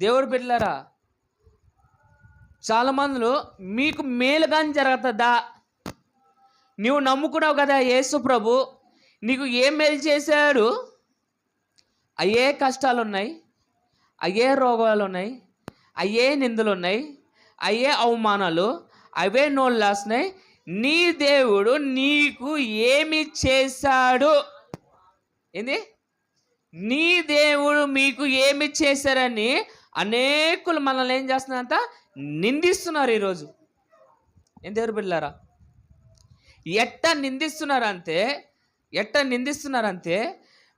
దేవుడు బిడ్డలారా, చాలా మందిలో మీకు మేలుగాని జరుగుతుందా? నువ్వు నమ్ముకున్నావు కదా యేసు ప్రభు, నీకు ఏం మేలు చేశాడు? అయ్యే కష్టాలు ఉన్నాయి, అయ్యే రోగాలు ఉన్నాయి, అయ్యే నిందలు ఉన్నాయి, అయ్యే అవమానాలు, అవే నోళ్ళు లేస్తున్నాయి. నీ దేవుడు నీకు ఏమి చేశాడు? ఏంది? నీ దేవుడు మీకు ఏమి చేశారని అనేకులు మనల్ని ఏం చేస్తున్నారంట? నిందిస్తున్నారు ఈరోజు. ఏం దేవుడు బిడ్డలారా, ఎట్ట నిందిస్తున్నారంటే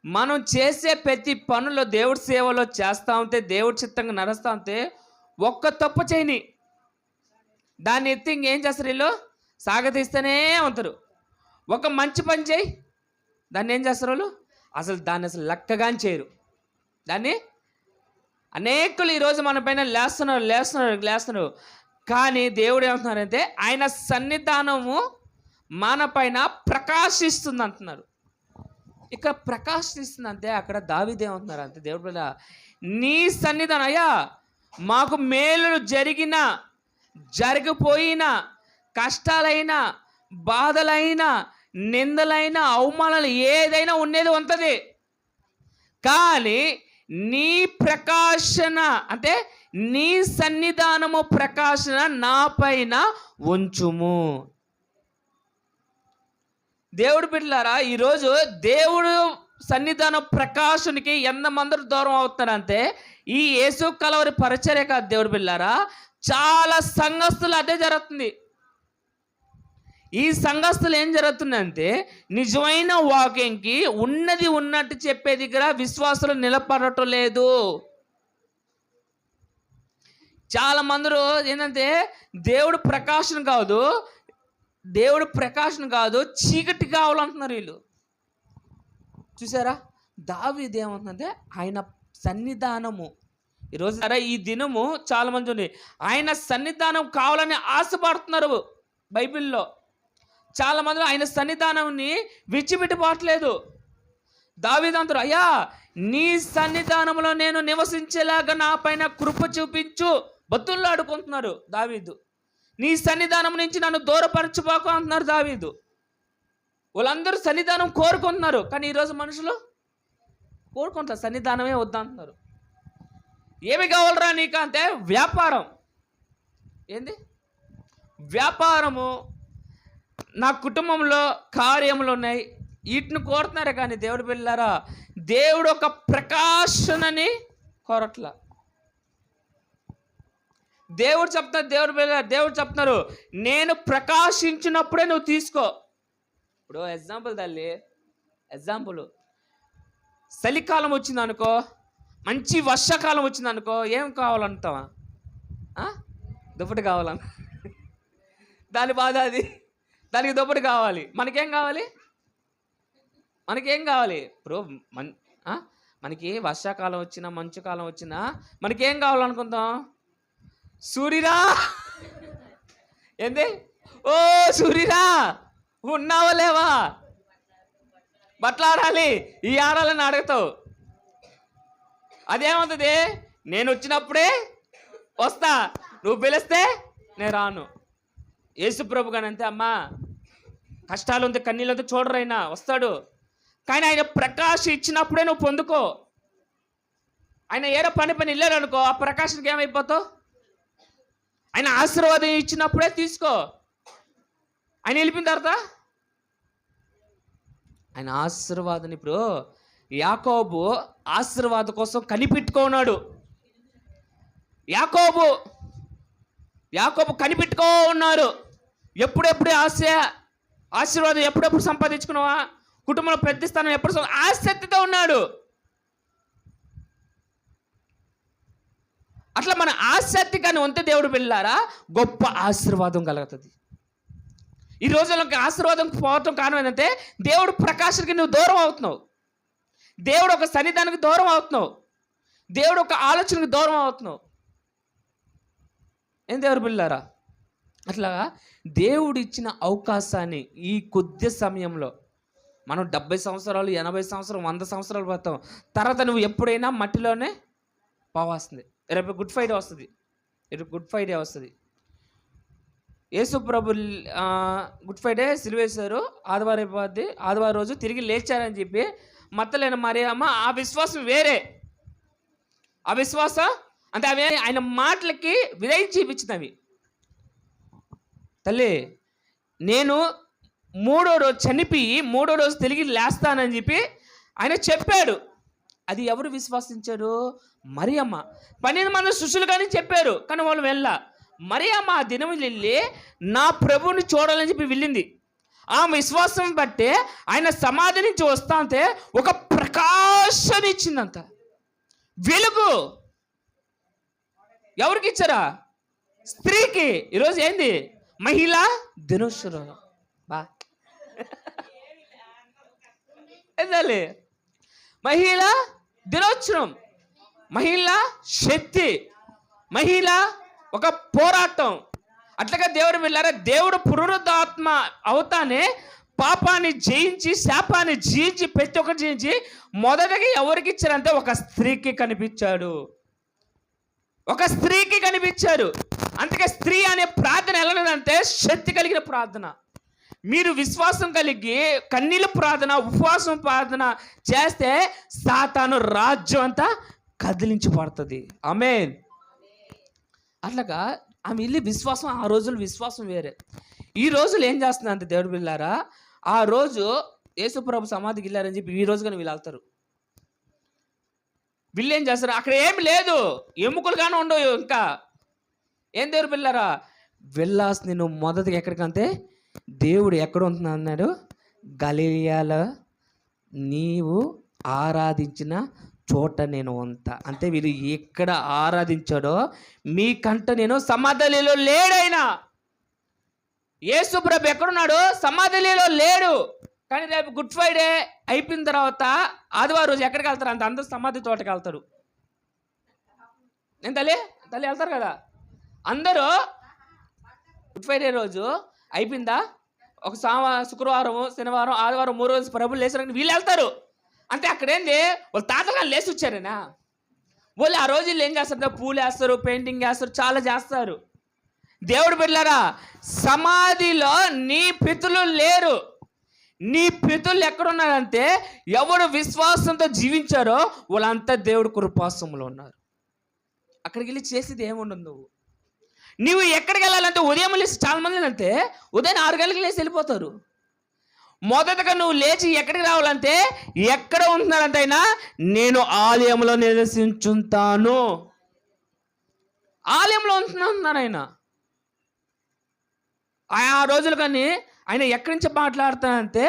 మనం చేసే ప్రతి పనులు దేవుడి సేవలో చేస్తూ ఉంటే, దేవుడి చిత్తంగా నడుస్తూ ఉంటే, ఒక్క తప్పు చేయని దాన్ని ఎత్తి ఇంకేం చేస్తారు? వీళ్ళు సాగతీస్తూనే ఉంటారు. ఒక మంచి పని చేయి, దాన్ని ఏం చేస్తారు వాళ్ళు? దాన్ని అసలు లెక్కగాని చేయరు. దాన్ని అనేకులు ఈరోజు మన పైన లేస్తున్నారు. కానీ దేవుడు ఏమంటున్నారంటే, ఆయన సన్నిధానము మన పైన ప్రకాశిస్తుంది అంటున్నారు. ఇక్కడ ప్రకాశిస్తుందంటే అక్కడ దావీదు ఏమంటున్నారు అంటే, దేవుడు పిల్ల నీ సన్నిధానం అయ్యా, మాకు మేలు జరిగిపోయిన కష్టాలైనా, బాధలైనా, నిందలైనా, అవమానాలు ఏదైనా ఉండేది ఉంటుంది. కానీ నీ ప్రకాశన అంటే నీ సన్నిధానము ప్రకాశన నా పైన ఉంచుము. దేవుడు బిడ్డలారా, ఈరోజు దేవుడు సన్నిధానం ప్రకాశునికి ఎంతమంది దూరం అవుతున్నారంటే, ఈ యేసు కలవరి పరిచర్య కాదు దేవుడు బిడ్డలారా, చాలా సంఘస్థులు అదే జరుగుతుంది. ఈ సంఘస్థులు ఏం జరుగుతుందంటే, నిజమైన వాక్యంకి ఉన్నది ఉన్నట్టు చెప్పే దగ్గర విశ్వాసులు నిలబడటం లేదు. చాలా మంది ఏంటంటే దేవుడు ప్రకాశం కాదు చీకటి కావాలంటున్నారు వీళ్ళు. చూసారా, దావీదు ఏమంటుందంటే ఆయన సన్నిధానము. ఈరోజు ఈ దినము చాలా మంది ఉంది, ఆయన సన్నిధానం కావాలని ఆశపడుతున్నారు. బైబిల్లో చాలా మంది ఆయన సన్నిధానాన్ని విడిచిపెట్టుకోవట్లేదు. దావీదు అంటారు, అయ్యా నీ సన్నిధానంలో నేను నివసించేలాగా నా పైన కృప చూపించు, బతుల్లో ఆడుకుంటున్నారు దావీదు. నీ సన్నిధానం నుంచి నన్ను దూరపరచుకోకు అంటున్నారు దావీదు. వాళ్ళందరూ సన్నిధానం కోరుకుంటున్నారు, కానీ ఈరోజు మనుషులు కోరుకుంటారు, సన్నిధానమే వద్దంటున్నారు. ఏమి కావాలరా నీకు అంటే వ్యాపారం. ఏంది వ్యాపారము? నా కుటుంబంలో కార్యములు ఉన్నాయి, వీటిని కోరుతున్నారే కానీ దేవుడు పిల్లారా, దేవుడు ఒక ప్రకాశనని కోరట్లా. దేవుడు చెప్తున్నారు నేను ప్రకాశించినప్పుడే నువ్వు తీసుకో. ఇప్పుడు ఎగ్జాంపుల్ చలికాలం వచ్చిందనుకో, మంచి వర్షాకాలం వచ్చిందనుకో, ఏం కావాలంటావా? దుప్పటి కావాలన్న, దాని బాధ అది. దానికి దుప్పటి కావాలి. మనకేం కావాలి? ఇప్పుడు మనకి వర్షాకాలం వచ్చినా మంచు కాలం వచ్చినా మనకేం కావాలనుకుంటాం? సూర్యురా, ఏంది? ఓ సూర్యురా, ఉన్నావా లేవా? బట్టలు ఆడాలి, ఈ ఆడాలని అడుగుతావు. అదేమవుతుంది? నేను వచ్చినప్పుడే వస్తా, నువ్వు పిలిస్తే నేను రాను. యేసుప్రభు గాని అంతే, అమ్మా కష్టాలు ఉంది, కన్నీళ్ళు ఉంది, చూడరైనా వస్తాడు. కానీ ఆయన ప్రకాశం ఇచ్చినప్పుడే నువ్వు పొందుకో. ఆయన ఏదో పని వెళ్ళాడు అనుకో, ఆ ప్రకాశానికి ఏమైపోతావు? ఆయన ఆశీర్వాదం ఇచ్చినప్పుడే తీసుకో. ఆయన వెళ్ళిపోయిన తర్వాత ఆయన ఆశీర్వాదం, ఇప్పుడు యాకోబు ఆశీర్వాదం కోసం కనిపెట్టుకున్నాడు. యాకోబు కనిపెట్టుకో ఉన్నారు. ఎప్పుడెప్పుడు ఆశీర్వాదం ఎప్పుడెప్పుడు సంపాదించుకున్నావా, కుటుంబంలో పెద్ద స్థానం ఎప్పుడు ఆసక్తితో ఉన్నాడు. అట్లా మన ఆసక్తి కానీ ఉంటే దేవుడు పిల్లారా గొప్ప ఆశీర్వాదం కలుగుతుంది. ఈ రోజుల్లోకి ఆశీర్వాదం పోవటం కారణం ఏంటంటే, దేవుడు ప్రకాశానికి నువ్వు దూరం అవుతున్నావు, దేవుడు ఒక సన్నిధానానికి దూరం అవుతున్నావు, దేవుడు ఒక ఆలోచనకి దూరం అవుతున్నావు. ఏం దేవుడు పిల్లారా, అట్లా దేవుడు ఇచ్చిన అవకాశాన్ని ఈ కొద్ది సమయంలో మనం 70 సంవత్సరాలు 80 సంవత్సరాలు 100 సంవత్సరాలు పోతాం. తర్వాత నువ్వు ఎప్పుడైనా మట్టిలోనే పావు వస్తుంది. రేపు గుడ్ ఫ్రైడే వస్తుంది. రేపు గుడ్ ఫ్రైడే వస్తుంది. యేసు ప్రభు గుడ్ ఫ్రైడే సిలువేశారు, ఆదివారం అయిపోద్ది, ఆదివారం రోజు తిరిగి లేచారని చెప్పి మత్తలేని మరియమ్మ ఆ విశ్వాసం వేరే. ఆ విశ్వాసం అంటే అవి ఆయన మాటలకి విధేయం చూపించినవి. తల్లి నేను 3వ రోజు చనిపోయి 3వ రోజు తిరిగి లేస్తానని చెప్పి ఆయన చెప్పాడు. అది ఎవరు విశ్వసించారు? మరియమ్మ. 12 మంది శిష్యులు కానీ చెప్పారు, కానీ వాళ్ళు వెళ్ళా. మరియమ్మ ఆ దినం వెళ్ళి నా ప్రభువుని చూడాలని చెప్పి వెళ్ళింది. ఆ విశ్వాసం బట్టే ఆయన సమాధి నుంచి వస్తా అంటే ఒక ప్రకాశాన్ని ఇచ్చిందంత, వెలుగు. ఎవరికి ఇచ్చారా? స్త్రీకి. ఈరోజు ఏంది? మహిళా దినోత్సవం. బా ఏందాలి? మహిళా దినోత్సవం, మహిళా శక్తి, మహిళ ఒక పోరాటం. అట్లాగా దేవుడు వెళ్ళారా, దేవుడు పునరుద్ధాత్మ అవుతానే పాపాన్ని జయించి శాపాన్ని జయించి ప్రతి ఒక్కటి జయించి మొదటగా ఎవరికి ఇచ్చారంటే ఒక స్త్రీకి కనిపించాడు. ఒక స్త్రీకి కనిపించారు. అందుకే స్త్రీ అనే ప్రార్థన ఎలా ఉందంటే శక్తి కలిగిన ప్రార్థన. మీరు విశ్వాసం కలిగి కన్నీళ్ళ ప్రార్థన, ఉపవాసం ప్రార్థన చేస్తే సాతాను రాజ్యం అంతా కదిలించబడుతుంది. ఆమేన్. అట్లాగా ఆమె వెళ్ళి విశ్వాసం, ఆ రోజులు విశ్వాసం వేరే. ఈ రోజులు ఏం చేస్తుందంటే దేవుడు పిల్లారా, ఆ రోజు యేసుప్రభు సమాధికి వెళ్ళారని చెప్పి ఈ రోజు కానీ వీళ్ళు వెళ్తారు. వీళ్ళు ఏం చేస్తారు? అక్కడ ఏమి లేదు, ఎముకలు కానీ ఉండవు. ఇంకా ఏం దేవుడు పిల్లారా, వెళ్ళాల్సింది నువ్వు మొదటిగా ఎక్కడికంటే దేవుడు ఎక్కడ ఉంటున్నా అన్నాడు? గలిలయలో నీవు ఆరాధించిన చోట నేను ఉంటా. అంటే వీళ్ళు ఎక్కడ ఆరాధించాడో మీకంట నేను సమాధిలో లేడైనా. యేసు ప్రభు ఎక్కడున్నాడు? సమాధిలో లేడు. కానీ రేపు గుడ్ ఫ్రైడే అయిపోయిన తర్వాత ఆదివారం రోజు ఎక్కడికి వెళ్తారు? అంత అందరూ సమాధి తోటకి వెళ్తారు. నేను తల్లి వెళ్తారు కదా అందరూ. గుడ్ ఫ్రైడే రోజు అయిపోయిందా, ఒక శుక్రవారం, శనివారం, ఆదివారం 3 రోజు ప్రభులు లేచారని వీళ్ళు వెళ్తారు. అంటే అక్కడేంది, వాళ్ళు తాతగారు లేచి వచ్చారేనా? వాళ్ళు ఆ రోజుల్లో ఏం చేస్తారు? పూలు వేస్తారు, పెయింటింగ్ వేస్తారు, చాలా చేస్తారు. దేవుడు బిడ్డలారా, సమాధిలో నీ పితరులు లేరు. నీ పితరులు ఎక్కడున్నారంటే ఎవరు విశ్వాసంతో జీవించారో వాళ్ళంతా దేవుడు కృపాసంలో ఉన్నారు. అక్కడికి వెళ్ళి చేసేది ఏముండదు. నువ్వు ఎక్కడికి వెళ్ళాలంటే ఉదయం లేచి, చాలా మంది అంటే ఉదయం 6 గంటలకు లేచి వెళ్ళిపోతారు. మొదటగా నువ్వు లేచి ఎక్కడికి రావాలంటే, ఎక్కడ ఉంటున్నారంటే అయినా నేను ఆలయంలో నివసించుంటాను. ఆలయంలో ఉంటున్నారు ఆయన. ఆ రోజులు కానీ ఆయన ఎక్కడి నుంచి మాట్లాడుతానంటే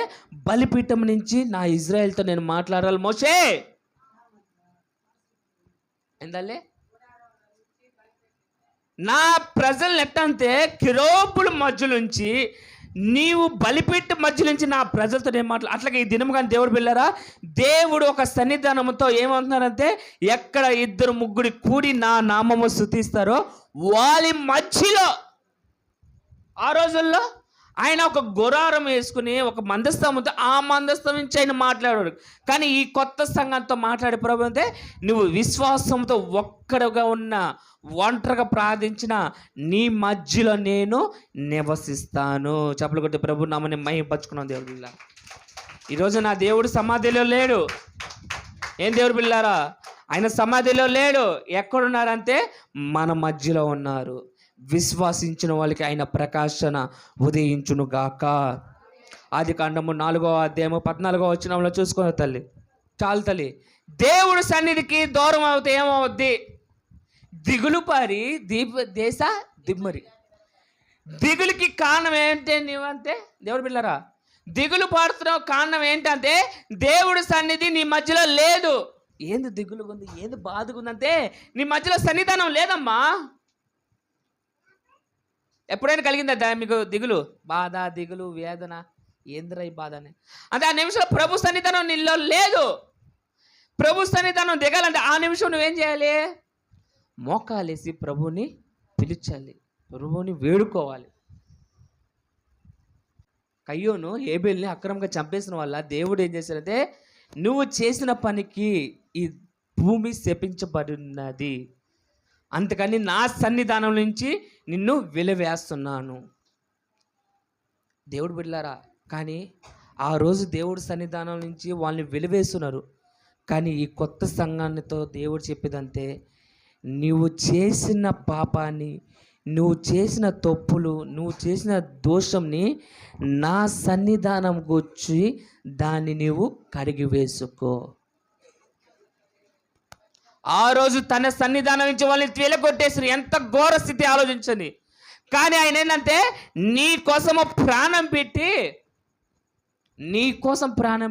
బలిపీఠం నుంచి నా ఇజ్రాయెల్తో నేను మాట్లాడాలి. మోషే ఏందలే నా ప్రజలను ఎట్టంటే కిరోపుల మధ్య నుంచి, నీవు బలిపీఠ మధ్య నుంచి నా ప్రజలతో నేను అట్లాగే ఈ దినం కానీ దేవుడు పిల్లరా, దేవుడు ఒక సన్నిధానంతో ఏమంటున్నారంటే ఎక్కడ 2-3 కూడి నా నామము స్తుతిస్తారో వాళ్ళ మధ్యలో. ఆ రోజుల్లో ఆయన ఒక గుడారం వేసుకుని ఒక మందస్థంతో, ఆ మందస్థం నుంచి ఆయన మాట్లాడాడు. కానీ ఈ కొత్త సంఘంతో మాట్లాడే ప్రభు అంటే నువ్వు విశ్వాసంతో ఒక్కడుగా ఉన్న, ఒంటరిగా ప్రార్థించిన నీ మధ్యలో నేను నివసిస్తాను. చెప్పలు కొట్టి ప్రభు నామని మహిమపరచుకున్నాను. దేవుడు పిల్ల, ఈరోజు నా దేవుడు సమాధిలో లేడు. ఏం దేవుడు పిల్లారా, ఆయన సమాధిలో లేడు. ఎక్కడున్నారంటే మన మధ్యలో ఉన్నారు. విశ్వాసించిన వాళ్ళకి ఆయన ప్రకాశన ఉదయించును గాక. ఆదికాండము 4వ అధ్యాయము 14వ వచనంలో చూసుకున్న తల్లి, చాలు తల్లి, దేవుడు సన్నిధికి దూరం అవుతే ఏమవుద్ది? దిగులు పారి దేశ దిమ్మరి. దిగులుకి కారణం ఏంటి? నీవంటే దేవుడు పిల్లరా, దిగులు పాడుతున్నావు కారణం ఏంటంటే దేవుడు సన్నిధి నీ మధ్యలో లేదు. ఏంది దిగులుగా ఉంది, ఏంది బాధగా ఉందంటే నీ మధ్యలో సన్నిధానం లేదమ్మా. ఎప్పుడైనా కలిగిందా మీకు దిగులు, బాధ, దిగులు, వేదన? ఏందిరా ఈ బాధ అని అంటే ఆ నిమిషంలో ప్రభు సన్నిధానం నీలో లేదు. ప్రభు సన్నిధానం దిగాలంటే ఆ నిమిషం నువ్వేం చేయాలి? మోకాలేసి ప్రభుని పిలిచాలి, ప్రభుని వేడుకోవాలి. కయ్యోను హేబేల్ని అక్రమంగా చంపేసిన వల్ల దేవుడు ఏం చేశారంటే నువ్వు చేసిన పనికి ఈ భూమి శపించబడినది, అందుకని నా సన్నిధానం నుంచి నిన్ను వెలివేస్తున్నాను. దేవుడు బిడ్డలారా, కానీ ఆ రోజు దేవుడి సన్నిధానం నుంచి వాళ్ళని వెలివేస్తున్నారు. కానీ ఈ కొత్త సంఘానితో దేవుడు చెప్పేదంటే, నువ్వు చేసిన పాపాన్ని, నువ్వు చేసిన తప్పులు, నువ్వు చేసిన దోషంని నా సన్నిధానంకి వచ్చి దాన్ని నీవు కడిగి వేసుకో. ఆ రోజు తన సన్నిధానం నుంచి వాళ్ళని తేలగొట్టేసారు. ఎంత ఘోర స్థితి ఆలోచించండి. కానీ ఆయన ఏంటంటే నీ కోసం ప్రాణం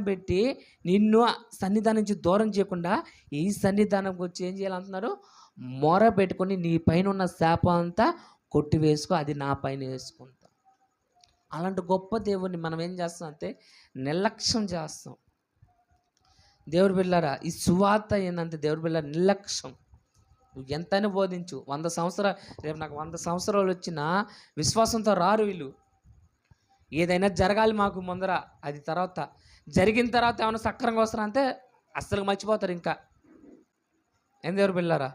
పెట్టి నిన్ను సన్నిధానం నుంచి దూరం చేయకుండా ఈ సన్నిధానంకి వచ్చి ఏం చేయాలంటున్నారు? మొర పెట్టుకొని నీ పైన ఉన్న శాపం అంతా కొట్టివేసుకో, అది నా పైన వేసుకుంటా. అలాంటి గొప్ప దేవుడిని మనం ఏం చేస్తాం అంటే నిర్లక్ష్యం చేస్తాం. దేవుడి బిడ్డలారా, ఈ సువార్త ఏంటంటే దేవుడి బిడ్డలారా నిర్లక్ష్యం. నువ్వు ఎంతైనా బోధించు, 100 సంవత్సరాలు, రేపు నాకు 100 సంవత్సరాలు వచ్చినా విశ్వాసంతో రారు వీళ్ళు. ఏదైనా జరగాలి మాకు ముందర, అది తర్వాత జరిగిన తర్వాత ఏమైనా సక్రంగా వస్తారంటే అస్సలు మర్చిపోతారు. ఇంకా ఏం దేవుడు బిడ్డలారా,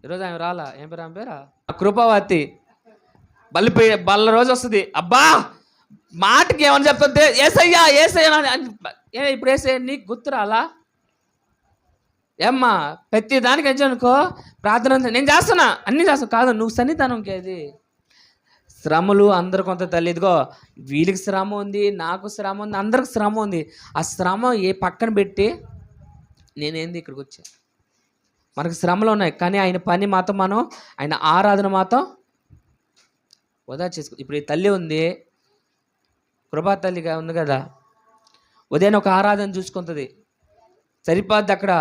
ఈరోజు ఆమె రాలా, ఏం పేరు ఆమె పేరా? కృపావతి. బల్ల రోజు వస్తుంది, అబ్బా మాటకి ఏమని చెప్తుంటే ఏసయ్యా ఇప్పుడు ఏసయ్య నీకు గుర్తురాలా? ఏమ్మా ప్రతి దానికి వచ్చానుకో ప్రార్థన నేను చేస్తున్నా, అన్నీ చేస్తాను. కాదు, నువ్వు సన్నిధానంకి అది శ్రమలు అందరు కొంత తల్లి. ఇదిగో వీళ్ళకి శ్రమ ఉంది, నాకు శ్రమ ఉంది, అందరికి శ్రమ ఉంది. ఆ శ్రమ పక్కన పెట్టి నేనేంది ఇక్కడికి వచ్చా. మనకు శ్రమలు ఉన్నాయి, కానీ ఆయన పని మాత్రం మనం, ఆయన ఆరాధన మాత్రం వదా చేసుకో. ఇప్పుడు ఈ తల్లి ఉంది, కృపా తల్లిగా ఉంది కదా, ఉదయం ఒక ఆరాధన చూసుకుంటుంది, సరిపోద్ది అక్కడ,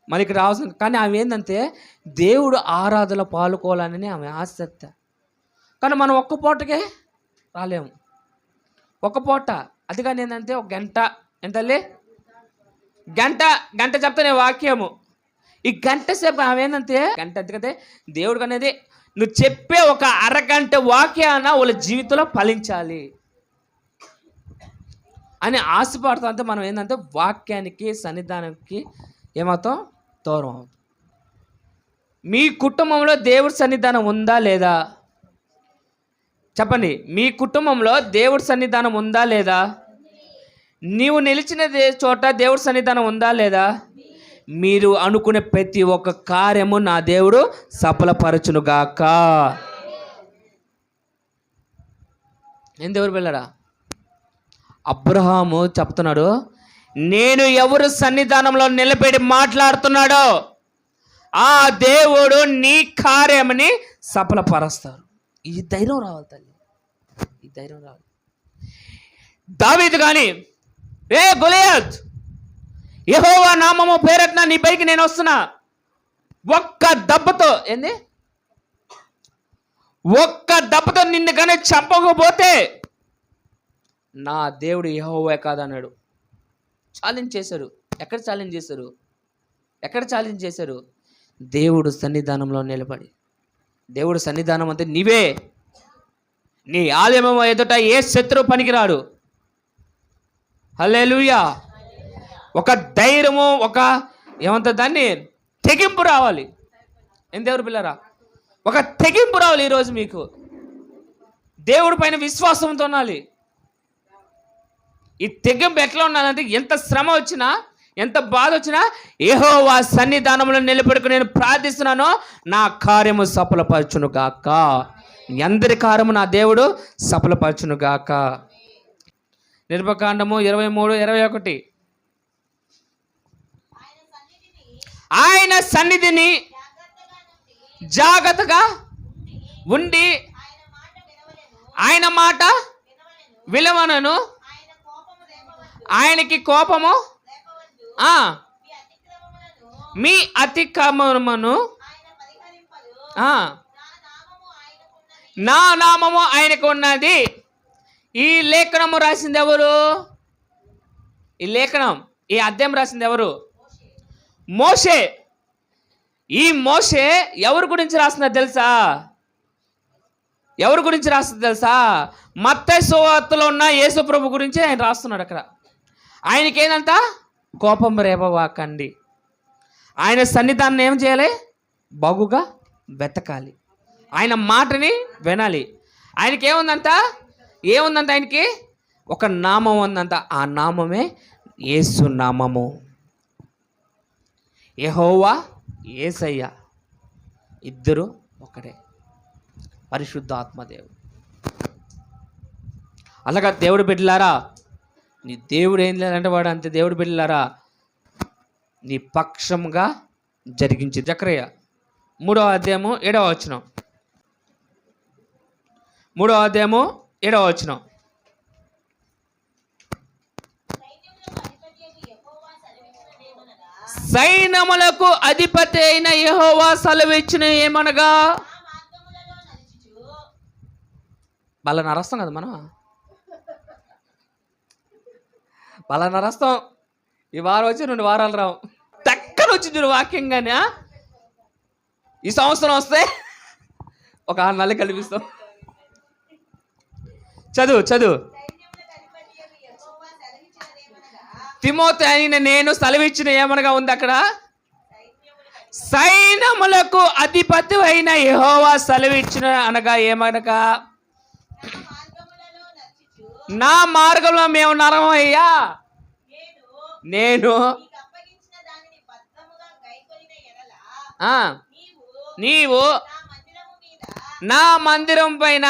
మరి ఇక్కడ రావాల్సిన. కానీ ఆమె ఏంటంటే దేవుడు ఆరాధనలో పాల్గొనాలని ఆమె ఆసక్తి. కానీ మనం ఒక్క పూటకే రాలేము, ఒక్క పూట. అది కానీ ఏంటంటే ఒక గంట, ఏంటల్లి గంట చెప్తానే వాక్యము. ఈ గంట సేపు ఆమె ఏంటంటే గంట, ఎందుకంటే దేవుడికి అనేది నువ్వు చెప్పే ఒక అరగంట వాక్యాన వాళ్ళ జీవితంలో ఫలించాలి అని ఆశపడతాం. అంటే మనం ఏంటంటే వాక్యానికి సన్నిధానానికి ఏమవుతాం? దూరం అవుతాం. మీ కుటుంబంలో దేవుడి సన్నిధానం ఉందా లేదా? చెప్పండి, మీ కుటుంబంలో దేవుడి సన్నిధానం ఉందా లేదా? నీవు నిలిచిన చోట దేవుడి సన్నిధానం ఉందా లేదా? మీరు అనుకునే ప్రతి ఒక్క కార్యము నా దేవుడు సఫలపరచునుగాక. ఏం దేవుడు వెళ్ళడా? అబ్రహాము చెప్తున్నాడు, నేను ఎవరు సన్నిధానంలో నిలబడి మాట్లాడుతున్నాడో ఆ దేవుడు నీ కార్యముని సఫలపరుస్తారు. ఈ ధైర్యం రావాలి తల్లి, ఈ ధైర్యం రావాలి. దావీదు కానీ, ఏ గొలియాత్, యెహోవా నామము పేరట్న నీ పైకి నేను వస్తున్నా, ఒక్క దెబ్బతో నిన్ను కానీ చంపకపోతే నా దేవుడు యెహోవా కాదన్నాడు. ఛాలెంజ్ చేశారు. ఎక్కడ ఛాలెంజ్ చేశారు? దేవుడు సన్నిధానంలో నిలబడి. దేవుడు సన్నిధానం అంటే నీవే. నీ ఆలయము ఎదుట ఏ శత్రువు పనికిరాడు. హల్లెలూయా. ఒక ధైర్యము, ఒక ఏమంత దాన్ని తెగింపు రావాలి. ఏం దేవుడు పిల్లరా, ఒక తెగింపు రావాలి ఈరోజు మీకు. దేవుడి పైన విశ్వాసంతో ఉండాలి. ఈ తెగింపు ఎట్లా ఉండాలంటే ఎంత శ్రమ వచ్చినా, ఎంత బాధ వచ్చినా యెహోవా సన్నిధానంలో నిలబెట్టుకుని నేను ప్రార్థిస్తున్నానో నా కార్యము సఫలపరచును గాక. అందరి కార్యము నా దేవుడు సఫలపరచును గాక. నిర్గమకాండము 23:21. ఆయన సన్నిధిని జాగ్రత్తగా ఉండి ఆయన మాట విలువనను, ఆయనకి కోపము, మీ అతిక్రమమును, నా నామము ఆయనకు ఉన్నది. ఈ లేఖనము రాసింది ఎవరు? ఈ అధ్యాయం రాసింది ఎవరు? మోషే. ఈ మోషే ఎవరి గురించి రాస్తున్నారు తెలుసా? మత్తయి సువార్తలో ఉన్న యేసు ప్రభు గురించి ఆయన రాస్తున్నాడు. అక్కడ ఆయనకి ఏందంట? కోపం రేపవాకండి. ఆయన సన్నిధానం ఏం చేయాలి? బాగుగా వెతకాలి, ఆయన మాటని వినాలి. ఆయనకి ఏముందంట? ఆయనకి ఒక నామం ఉందంట. ఆ నామమే యేసు నామము. యెహోవా, యేసయ్య ఇద్దరు ఒకటే, పరిశుద్ధ ఆత్మదేవుడు. అలాగా దేవుడు బిడ్డలారా, నీ దేవుడు ఏం లేదంటే వాడు అంతే. దేవుడు బిడ్డలారా, నీ పక్షంగా జరిగించి. జకర్యా 3వ అధ్యాయము 7వ వచనం. 3వ అధ్యాయము 7వ వచనం. సైన్యములకు అధిపతి అయిన యెహోవా సెలవిచ్చిన ఏమనగా, వాళ్ళ నరస్తాం కదా మనం, వాళ్ళ నరస్తాం. ఈ వారం వచ్చి 2 వారాలు రావు, టక్కన వచ్చి చూడు వాక్యంగానే. ఈ సంవత్సరం వస్తే ఒక 6 నెలలు కల్పిస్తాం. చదువు. తిమోతి అయిన నేను సెలవిచ్చిన ఏమనగా ఉంది అక్కడ. సైన్యములకు అధిపతి అయిన యెహోవా సెలవిచ్చిన అనగా ఏమనగా, నా మార్గంలో మేము నరమయ్యా, నేను నీవు నా మందిరం పైన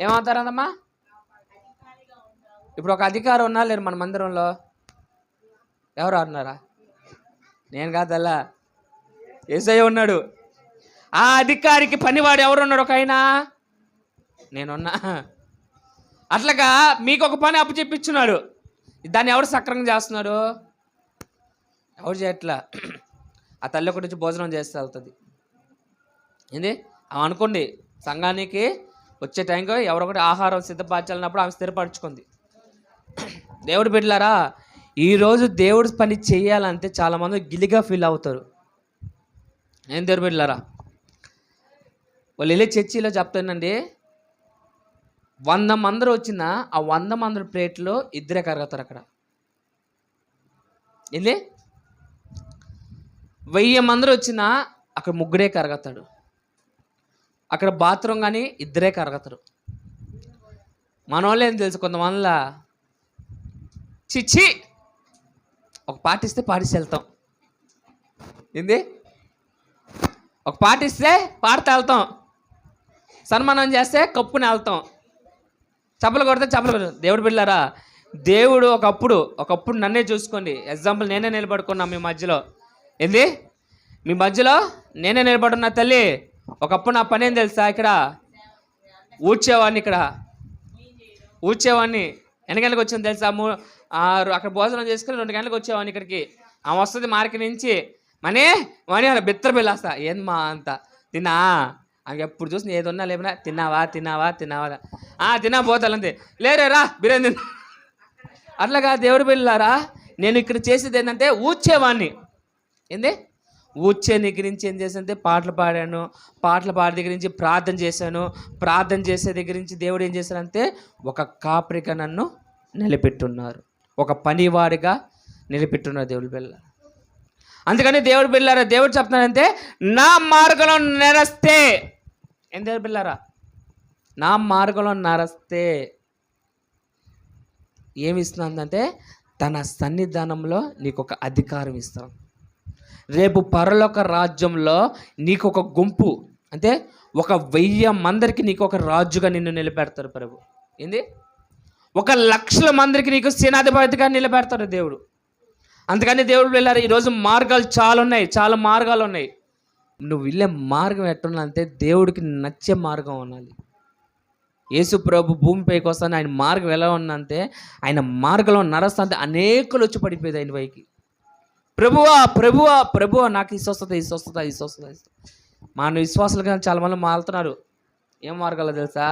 ఏమవుతారన్నమ్మా? ఇప్పుడు ఒక అధికారం ఉన్నా లేరు మన మందిరంలో? ఎవరు అన్నారా? నేను కాదల్లా, యేసయ్య ఉన్నాడు. ఆ అధికారికి పనివాడు ఎవరున్నాడు? ఒక ఆయన నేనున్నా. అట్లాగా మీకు ఒక పని అప్పచెప్పించున్నాడు. దాన్ని ఎవరు సక్రమంగా చేస్తున్నాడు? ఎవరు చేయట్లా. ఆ తల్లి ఒకటి వచ్చి భోజనం చేస్తే వెళ్తుంది. ఏంది అనుకోండి, సంఘానికి వచ్చే టైంకి ఎవరొకటి ఆహారం సిద్ధపరచాలన్నప్పుడు ఆమె స్థిరపరచుకుంది. దేవుడు బిడ్డలారా, ఈరోజు దేవుడి పని చేయాలంటే చాలామంది గిలిగా ఫీల్ అవుతారు. ఏం దేవుడు బిడ్డలారా, వాళ్ళు వెళ్ళి చర్చిలో చెప్తానండి, 100 మంది వచ్చినా ఆ 100 మంది ప్లేట్లో 2 కరగతారు. అక్కడ వెళ్ళి 1000 మంది వచ్చినా అక్కడ 3 కరగతాడు. అక్కడ బాత్రూమ్ కానీ 2 కరగతారు. మన వాళ్ళు ఏం తెలుసు, కొంతమందిలా చిచ్చి ఒక పాటిస్తే పాటిసి వెళ్తాం. ఏంది ఒక పాటిస్తే పాడితే వెళ్తాం, సన్మానం చేస్తే కప్పుని వెళ్తాం, చప్పలు కొడితే చప్పలు కొడతాం. దేవుడు బిడ్డలారా, దేవుడు ఒకప్పుడు నన్నే చూసుకోండి. ఎగ్జాంపుల్ నేనే నిలబడుకున్నా మీ మధ్యలో. ఏంది మీ మధ్యలో నేనే నిలబడున్నా తల్లి. ఒకప్పుడు నా పని ఏం తెలుసా? ఇక్కడ ఊడ్చేవాడిని, ఎన్ని గంటలకు వచ్చింది తెలుసా? అక్కడ భోజనం చేసుకుని 2 గంటలకు వచ్చేవాడిని ఇక్కడికి. ఆమె వస్తుంది మార్కెట్ నుంచి, మనీ బిత్తర పిల్లేస్తా. ఏందమ్మా అంత తిన్నా? ఆమె ఎప్పుడు చూసి ఏది ఉన్నా లేవునా తిన్నావా తిన్నా పోతాలంతే. లేరే రా బిర్యానీ. అట్లాగా దేవుడు బిళ్ళారా, నేను ఇక్కడ చేసేది ఏంటంటే ఊడ్చేవాడిని. ఏంది ఊడ్చే దగ్గర నుంచి ఏం చేశానంటే పాటలు పాడాను, పాటలు పాడే దగ్గర నుంచి ప్రార్థన చేశాను, ప్రార్థన చేసే దగ్గర నుంచి దేవుడు ఏం చేశారంటే ఒక కాపరిగా నన్ను నిలబెట్టున్నారు, ఒక పనివాడిగా నిలబెట్టున్నారు దేవుడు బిళ్ళ. అందుకని దేవుడు బిళ్ళారా, దేవుడు చెప్తున్నానంటే నా మార్గంలో నరస్తే, ఏం దేవుడు బిళ్ళారా, నా మార్గంలో నరస్తే ఏమి ఇస్తుందంటే తన సన్నిధానంలో నీకు ఒక అధికారం ఇస్తాం. రేపు పరలోక రాజ్యంలో నీకు ఒక గుంపు అంటే 1000 మందికి నీకు ఒక రాజుగా నిన్ను నిలబెడతారు ప్రభు. ఏంది 1,00,000 మందికి నీకు సేనాధిపతిగా నిలబెడతారు దేవుడు. అందుకని దేవుడు వెళ్ళారు. ఈరోజు మార్గాలు చాలా మార్గాలు ఉన్నాయి. నువ్వు వెళ్ళే మార్గం ఎట్టుందంటే దేవుడికి నచ్చే మార్గం ఉండాలి. యేసు ప్రభు భూమిపైకి వస్తాను, ఆయన మార్గం ఎలా ఉందంటే ఆయన మార్గంలో నరస్తుంటే అనేకులు వచ్చి పడిపోయేది ఆయన పైకి. ప్రభువా నాకు ఈ స్వస్థత. మన విశ్వాసాలుగా చాలామంది మారుతున్నారు. ఏం మార్గాలో తెలుసా?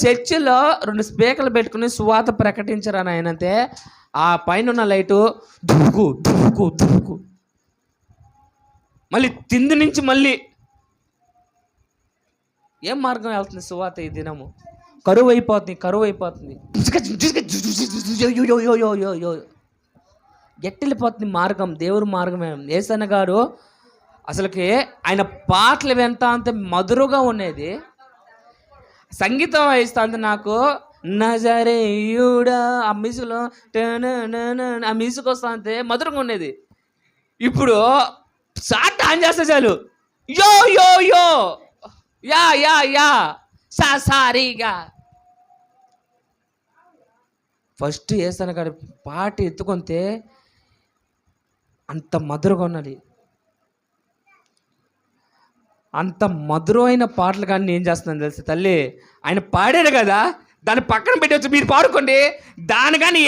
చర్చిలో 2 స్పీకర్లు పెట్టుకుని సువార్త ప్రకటించరని ఆయనంతే ఆ పైన ఉన్న లైటు దువ్వుకు మళ్ళీ తిండి నుంచి మళ్ళీ ఏం మార్గం వెళ్తుంది సువార్త ఈ దినము? కరువు అయిపోతుంది. గెట్టిల్లిపోతుంది మార్గం, దేవుడి మార్గమే. యేసన్న గారు అసలుకి ఆయన పాటలు వింటా అంతే మధురుగా ఉండేది. సంగీతం వాయిస్తా అంతే నాకు నజరేయుడా ఆ మ్యూజిక్లో ఆ మ్యూజిక్ వస్తా అంతే మధురంగా ఉండేది. ఇప్పుడు షార్ట్ ఆన్ చేస్తే చాలు యో యో యో యా యా యా సారీగా. ఫస్ట్ యేసన్న గారి పాట ఎత్తుకుంటే అంత మధురంగా ఉన్నది. అంత మధురమైన పాటలు కానీ నేను చేస్తున్నాను తెలుసు తల్లి. ఆయన పాడాడు కదా, దాన్ని పక్కన పెట్టవచ్చు, మీరు పాడుకోండి. దాని కానీ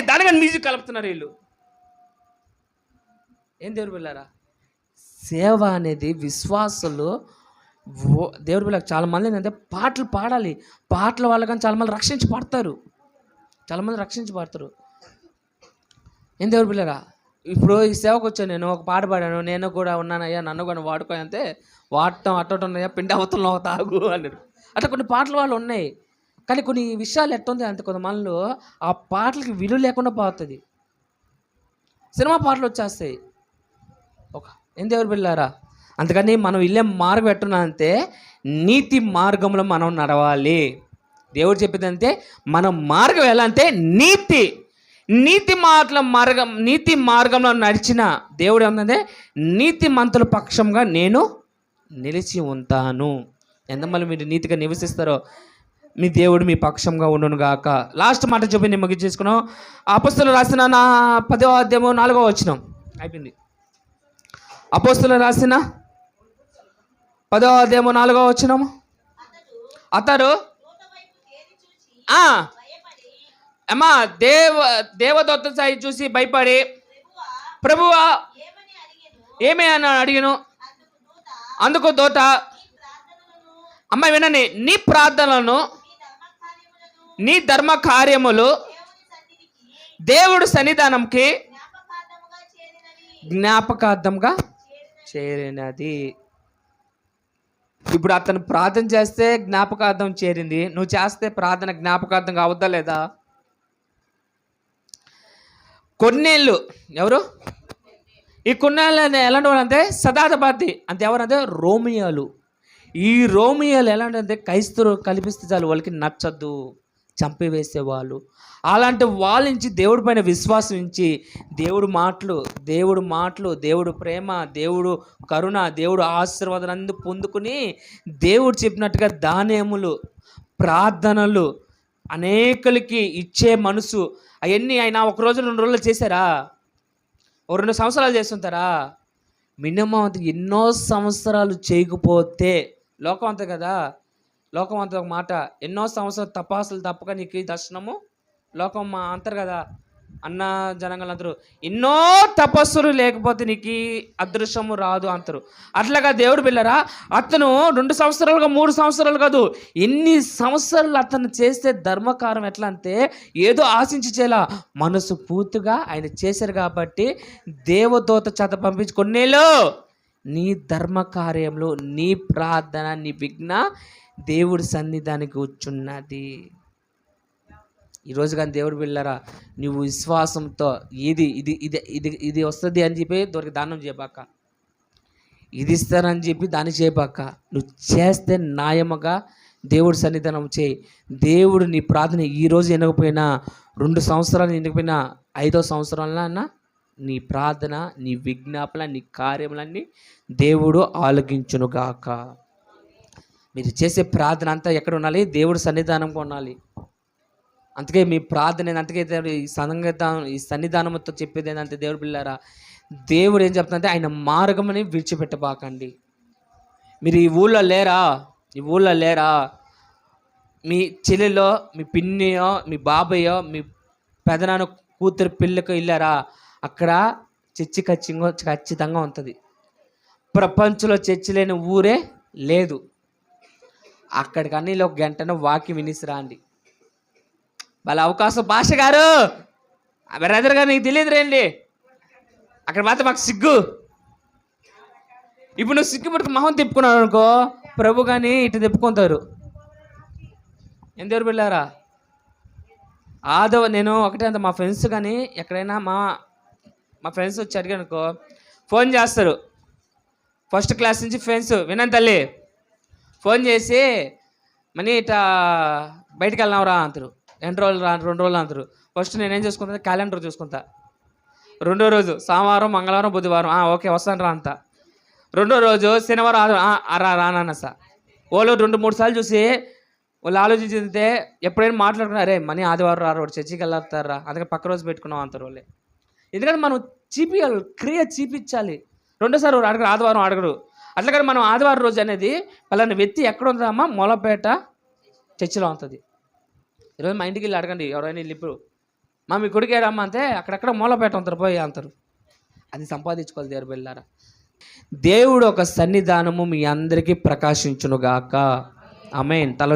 దాని కానీ మ్యూజిక్ కలుపుతున్నారు వీళ్ళు. ఏం దేవుడు పిల్లారా, సేవ అనేది విశ్వాసులు దేవుడి పిల్లలకు చాలామంది ఏంటంటే పాటలు పాడాలి. పాటల వాళ్ళు కానీ చాలామంది రక్షించి పాడతారు. ఏం దేవుడి పిల్లరా, ఇప్పుడు ఈ సేవకు వచ్చాను, నేను ఒక పాట పాడాను, నేను కూడా ఉన్నానయ్యా, నన్ను కూడా వాడుకో అంటే వాడటం అట్టటి ఉన్నాయా, పిండి అవతల్లో తాగు అన్నారు. అట్లా కొన్ని పాటలు వాళ్ళు ఉన్నాయి. కానీ కొన్ని విషయాలు ఎట్టుంది అంతే, కొంతమందిలో ఆ పాటలకి విలువ లేకుండా పోతుంది. సినిమా పాటలు వచ్చేస్తాయి. ఏం దేవుడు పిల్లారా, అందుకని మనం వెళ్ళే మార్గం ఎట్టున్నానంటే నీతి మార్గంలో మనం నడవాలి. దేవుడు చెప్పేది అంతే, మన మార్గం ఎలా అంటే నీతి మార్గంలో నడిచిన దేవుడు ఏమంటే నీతి మంతుల పక్షంగా నేను నిలిచి ఉంటాను. ఎంతమంది మీరు నీతిగా నివసిస్తారో మీ దేవుడు మీ పక్షంగా ఉండును గాక. లాస్ట్ మాట చెప్పి నేను ముగించేసుకున్నాం. అపోస్తలులు రాసిన 10వ అధ్యాయం 4వ వచనం అయిపోయింది. అపోస్తలులు రాసిన 10వ అధ్యాయం 4వ వచనం. అతడు అమ్మా దేవదూత సాయి చూసి భయపడి ప్రభువా ఏమి అని అడిగాను. అందుకు దూత, అమ్మ వినండి, నీ ప్రార్థనలను నీ ధర్మ కార్యములు దేవుడు సన్నిధానంకి జ్ఞాపకార్థంగా చేరినది. ఇప్పుడు అతను ప్రార్థన చేస్తే జ్ఞాపకార్థం చేరింది, నువ్వు చేస్తే ప్రార్థన జ్ఞాపకార్థం కావద్దా లేదా? కొన్నేళ్ళు ఎవరు ఈ కొన్నేళ్ళు ఎలాంటి వాళ్ళు అంటే సదాతపాతి అంటే ఎవరంటే రోమియోలు. ఈ రోమియోలు ఎలాంటి క్రైస్తవులు కల్పిస్తే చాలు వాళ్ళకి నచ్చద్దు, చంపివేసేవాళ్ళు. అలాంటి వాళ్ళ నుంచి దేవుడి పైన విశ్వాసం ఉంచి దేవుడు మాటలు దేవుడు ప్రేమ, దేవుడు కరుణ, దేవుడు ఆశీర్వాదాన్ని పొందుకుని దేవుడు చెప్పినట్టుగా దానేములు, ప్రార్థనలు అనేకులకి ఇచ్చే మనసు, అవన్నీ ఆయన 1 రోజు 2 రోజులు చేశారా? 2 సంవత్సరాలు చేస్తుంటారా? మినిమం ఎన్నో సంవత్సరాలు చేయకపోతే లోకం అంతే కదా. లోకం అంత ఒక మాట, ఎన్నో సంవత్సరాలు తపాసులు తప్పక నీకు దర్శనము లోకం అంటారు కదా. అన్న జనంగాలందరూ ఎన్నో తపస్సులు లేకపోతే నీకు అదృశ్యము రాదు అంటారు. అట్లాగా దేవుడు పిల్లరా, అతను 2 సంవత్సరాలుగా 3 సంవత్సరాలు కాదు, ఎన్ని సంవత్సరాలు అతను చేస్తే ధర్మకారం ఎట్లా అంటే ఏదో ఆశించి చేయాల, మనసు పూర్తిగా ఆయన చేశారు కాబట్టి దేవదూత చేత పంపించి కొన్నేళ్ళు నీ ధర్మకార్యంలో నీ ప్రార్థన నీ విఘ్న దేవుడి సన్నిధానికి వచ్చున్నది. ఈరోజు కానీ దేవుడు పిల్లరా, నువ్వు విశ్వాసంతో ఇది వస్తుంది అని చెప్పి దొరికి దానం చేయబాక, ఇది ఇస్తానని చెప్పి దాన్ని చేయబాక. నువ్వు చేస్తే న్యాయముగా దేవుడి సన్నిధానం చేయి. దేవుడు నీ ప్రార్థన ఈరోజు వినకపోయినా 2 సంవత్సరాలు వినకపోయినా 5వ సంవత్సరంలో నీ ప్రార్థన నీ విజ్ఞాపన నీ కార్యములన్నీ దేవుడు ఆలకించునుగాక. మీరు చేసే ప్రార్థన అంతా ఎక్కడ ఉండాలి? దేవుడి సన్నిధానంగా ఉండాలి. అందుకే మీ ప్రార్థన అందుకే ఈ సన్నిధానంతో చెప్పేది ఏంటంటే దేవుడు పిల్లారా, దేవుడు ఏం చెప్తుందంటే ఆయన మార్గమని విడిచిపెట్టబాకండి. మీరు ఈ ఊళ్ళో లేరా, మీ చెల్లెలో మీ పిన్నియో మీ బాబాయో మీ పెదనాన్న కూతురు పిల్లకు వెళ్ళారా, అక్కడ చర్చి ఖచ్చితంగా ఉంటుంది. ప్రపంచంలో చర్చి లేని ఊరే లేదు. అక్కడికన్నీ 1 గంటను వాక్యం వినిసిరా అండి. వాళ్ళ అవకాశం భాష గారు బ్రదర్ గారు నీకు తెలియదు రండి, అక్కడ మాత్రం మాకు సిగ్గు. ఇప్పుడు నువ్వు సిగ్గు పడుకు మొహం తిప్పుకున్నావు అనుకో, ప్రభు కానీ ఇటు తిప్పుకుంటారు. ఏం దేవుడు బిడ్డలారా? నేను ఒకటే అంత మా ఫ్రెండ్స్ కానీ ఎక్కడైనా మా ఫ్రెండ్స్ వచ్చి అడిగానుకో ఫోన్ చేస్తారు. ఫస్ట్ క్లాస్ నుంచి ఫ్రెండ్స్, వినండి తల్లి, ఫోన్ చేసి మనీ ఇట్లా బయటికి వెళ్ళినావురా అంటారు. 2 రోజులు రా, 2 రోజులు అంటారు. ఫస్ట్ నేనేం చూసుకుంటా, క్యాలెండర్ చూసుకుంటా. 2వ రోజు సోమవారం, మంగళవారం, బుధవారం, ఓకే వస్తాను రా అంతా. 2వ రోజు శనివారం, రానన్న సార్. వాళ్ళు 2-3 సార్లు చూసి వాళ్ళు ఆలోచించితే ఎప్పుడైనా మాట్లాడుకున్నా, అరే మనీ ఆదివారం రా, రోడ్డు చర్చికి వెళ్ళారుతారా, అందుకని పక్క రోజు పెట్టుకున్నాం అంటారు వాళ్ళే. ఎందుకంటే మనం చూపించాలి, క్రియ చూపించాలి. 2సారి అడగరు, ఆదివారం అడగరు. అట్లాగే మనం ఆదివారం రోజు అనేది పలానా వ్యక్తి ఎక్కడ ఉంటుందమ్మా, మూలపేట చర్చిలో ఉంటుంది. ఈరోజు మా ఇంటికి వెళ్ళి అడగండి, ఎవరైనా వెళ్ళి ఇప్పుడు మీ కొడుకు ఏడమ్మా అంటే అక్కడెక్కడ మూలపేట ఉంటారు పోయి అంటారు. అది సంపాదించుకోవాలి దేవుడు బిడ్డలారా. దేవుడు ఒక సన్నిధానము మీ అందరికీ ప్రకాశించునుగాక. ఆమేన్. తల